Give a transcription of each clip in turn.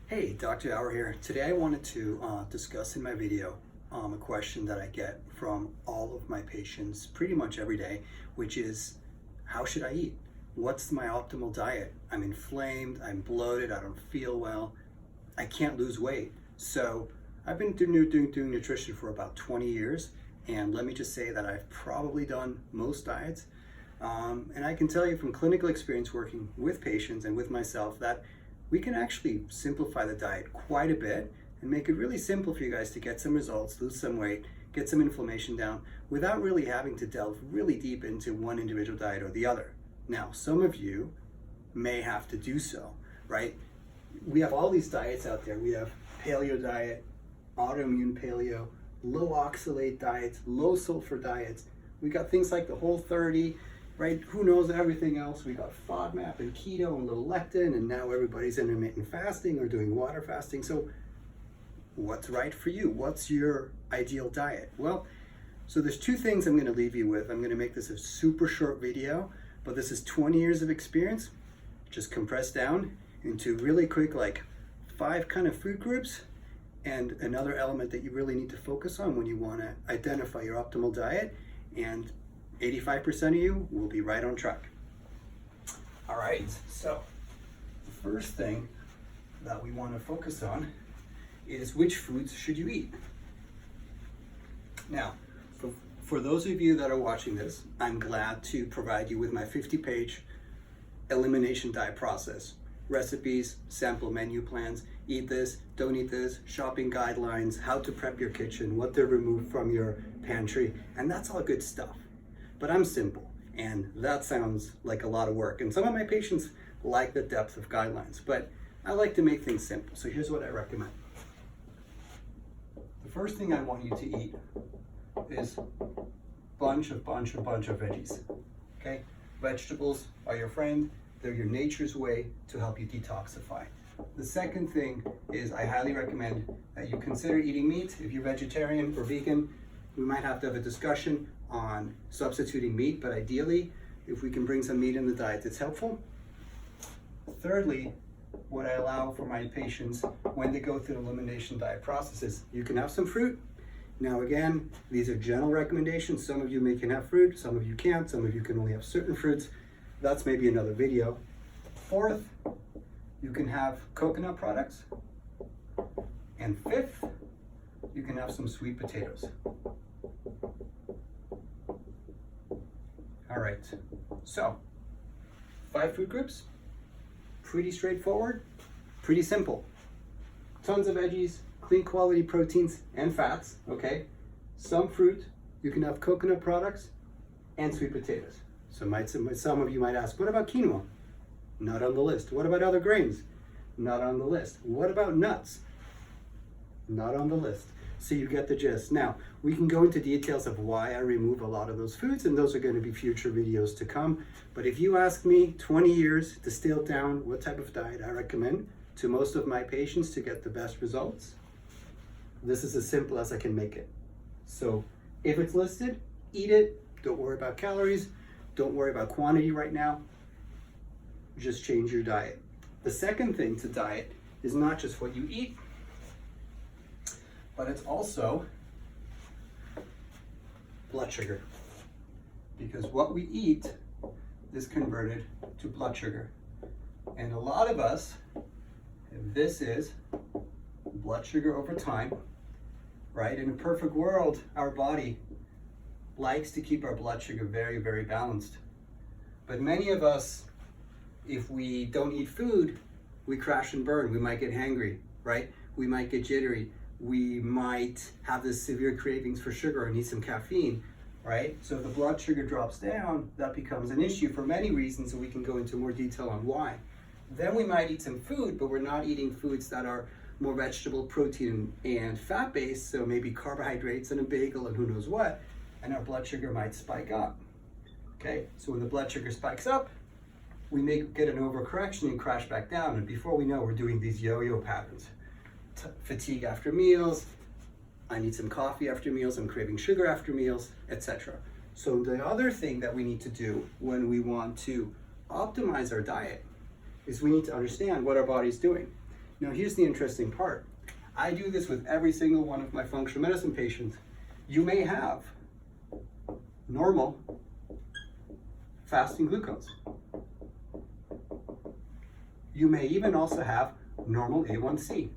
Hey, Dr. Auer here. Today I wanted to discuss in my video a question that I get from all of my patients pretty much every day, which is, how should I eat? What's my optimal diet? I'm inflamed, I'm bloated, I don't feel well, I can't lose weight. So I've been doing nutrition for about 20 years, and let me just say that I've probably done most diets. And I can tell you from clinical experience working with patients and with myself that we can actually simplify the diet quite a bit and make it really simple for you guys to get some results, lose some weight, get some inflammation down without really having to delve really deep into one individual diet or the other. Now, some of you may have to do so, right? We have all these diets out there. We have paleo diet, autoimmune paleo, low oxalate diets, low sulfur diets. We got things like the Whole30, right? Who knows everything else? We got FODMAP and keto and low lectin, and now everybody's intermittent fasting or doing water fasting. So what's right for you? What's your ideal diet? Well, so there's two things I'm going to leave you with. I'm going to make this a super short video, but this is 20 years of experience, just compressed down into really quick, like 5 kind of food groups, and another element that you really need to focus on when you want to identify your optimal diet, and 85% of you will be right on track. All right, so the first thing that we want to focus on is which foods should you eat. Now, for those of you that are watching this, I'm glad to provide you with my 50-page elimination diet process. Recipes, sample menu plans, eat this, don't eat this, shopping guidelines, how to prep your kitchen, what to remove from your pantry, and that's all good stuff. But I'm simple, and that sounds like a lot of work. And some of my patients like the depth of guidelines, but I like to make things simple. So here's what I recommend. The first thing I want you to eat is bunch of veggies, okay? Vegetables are your friend. They're your nature's way to help you detoxify. The second thing is I highly recommend that you consider eating meat. If you're vegetarian or vegan, we might have to have a discussion on substituting meat, but ideally, if we can bring some meat in the diet, it's helpful. Thirdly, what I allow for my patients when they go through the elimination diet process is you can have some fruit. Now again, these are general recommendations. Some of you can have fruit, some of you can't, some of you can only have certain fruits. That's maybe another video. Fourth, you can have coconut products. And fifth, you can have some sweet potatoes. All right, so 5 food groups, pretty straightforward, pretty simple. Tons of veggies, clean quality proteins and fats, okay? Some fruit, you can have coconut products and sweet potatoes. So some of you might ask, what about quinoa? Not on the list. What about other grains? Not on the list. What about nuts? Not on the list. So you get the gist. Now, we can go into details of why I remove a lot of those foods, and those are going to be future videos to come. But if you ask me 20 years distilled down what type of diet I recommend to most of my patients to get the best results, this is as simple as I can make it. So if it's listed, eat it. Don't worry about calories. Don't worry about quantity right now. Just change your diet. The second thing to diet is not just what you eat, but it's also blood sugar. Because what we eat is converted to blood sugar. And a lot of us, this is blood sugar over time, right? In a perfect world, our body likes to keep our blood sugar very, very balanced. But many of us, if we don't eat food, we crash and burn. We might get hangry, right? We might get jittery. We might have this severe cravings for sugar or need some caffeine, right? So if the blood sugar drops down, that becomes an issue for many reasons, and we can go into more detail on why. Then we might eat some food, but we're not eating foods that are more vegetable, protein, and fat-based, so maybe carbohydrates and a bagel and who knows what, and our blood sugar might spike up, okay? So when the blood sugar spikes up, we may get an overcorrection and crash back down, and before we know, we're doing these yo-yo patterns. Fatigue after meals, I need some coffee after meals, I'm craving sugar after meals, etc. So the other thing that we need to do when we want to optimize our diet is we need to understand what our body's doing. Now here's the interesting part. I do this with every single one of my functional medicine patients. You may have normal fasting glucose. You may even also have normal A1C.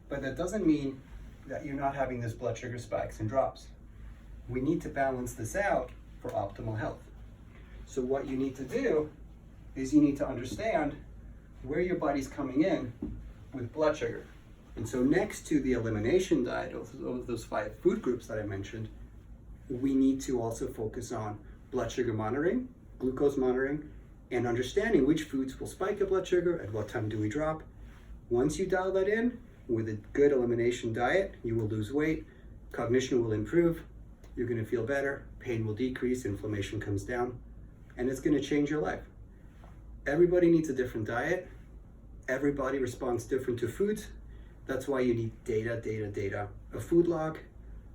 But that doesn't mean that you're not having this blood sugar spikes and drops. We need to balance this out for optimal health. So what you need to do is you need to understand where your body's coming in with blood sugar. And so next to the elimination diet of those 5 food groups that I mentioned, we need to also focus on blood sugar monitoring, glucose monitoring, and understanding which foods will spike your blood sugar, at what time do we drop. Once you dial that in, with a good elimination diet, you will lose weight, cognition will improve, you're gonna feel better, pain will decrease, inflammation comes down, and it's gonna change your life. Everybody needs a different diet. Everybody responds different to foods. That's why you need data. A food log,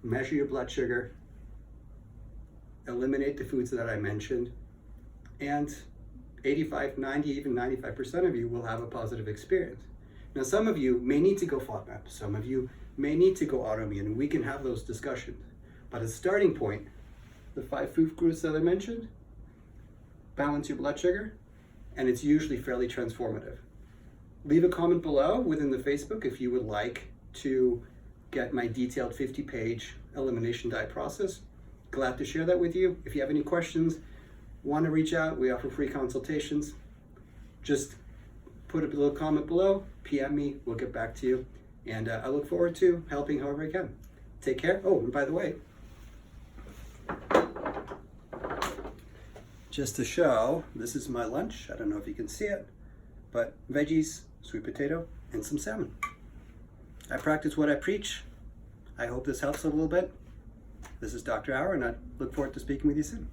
measure your blood sugar, eliminate the foods that I mentioned, and 85, 90, even 95% of you will have a positive experience. Now, some of you may need to go FODMAP. Some of you may need to go autoimmune, and we can have those discussions. But as a starting point, the 5 food groups that I mentioned, balance your blood sugar, and it's usually fairly transformative. Leave a comment below within the Facebook if you would like to get my detailed 50-page elimination diet process. Glad to share that with you. If you have any questions, want to reach out, we offer free consultations. Just put a little comment below, PM me, we'll get back to you. And I look forward to helping however I can. Take care. Oh, and by the way, just to show, this is my lunch. I don't know if you can see it, but veggies, sweet potato, and some salmon. I practice what I preach. I hope this helps a little bit. This is Dr. Hauer, and I look forward to speaking with you soon.